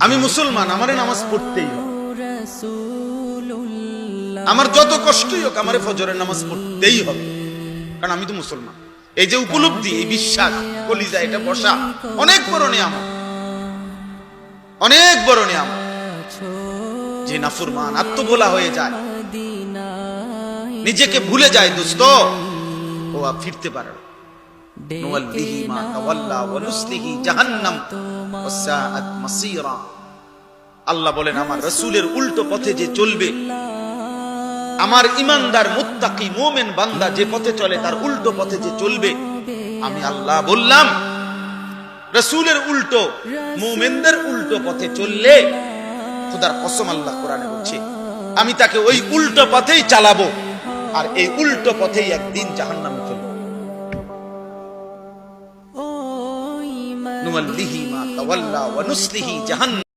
আমি মুসলমান, আমারে নামাজ পড়তেই হবে। আমার যত কষ্টই হোক আমারে ফজরের নামাজ পড়তেই হবে, কারণ আমি তো মুসলমান। এই যে উপলব্ধি, এই বিশ্বাস কলিজা এটা বসা অনেক বড় নিয়ামত, অনেক বড় নিয়ামত। যে নাফরমান আত্মভোলা হয়ে যায়, নিজেকে ভুলে যায় দোস্ত, ও আর ফিরতে পারে না। নুওয়াল্লিহি মা তাওয়াল্লা ওয়া নুসলিহি জাহান্নাম ওয়া সাআত মাসীরা। আল্লাহ বলেন, আমার রাসূলের উল্টো পথে যে চলবে, আমার ঈমানদার মুত্তাকি মুমিন বান্দা যে পথে চলে তার উল্টো পথে যে চলবে, আমি আল্লাহ বললাম রাসূলের উল্টো মুমিনদের উল্টো পথে চললে, খোদার কসম আল্লাহ কোরআনে বলছে, আমি তাকে ওই উল্টো পথেই চালাবো, আর এই উল্টো পথেই একদিন জাহান্নামে ফেলবো। নুওয়াল্লিহি মা তাওয়াল্লা ওয়া নুসলিহি জাহান্নাম।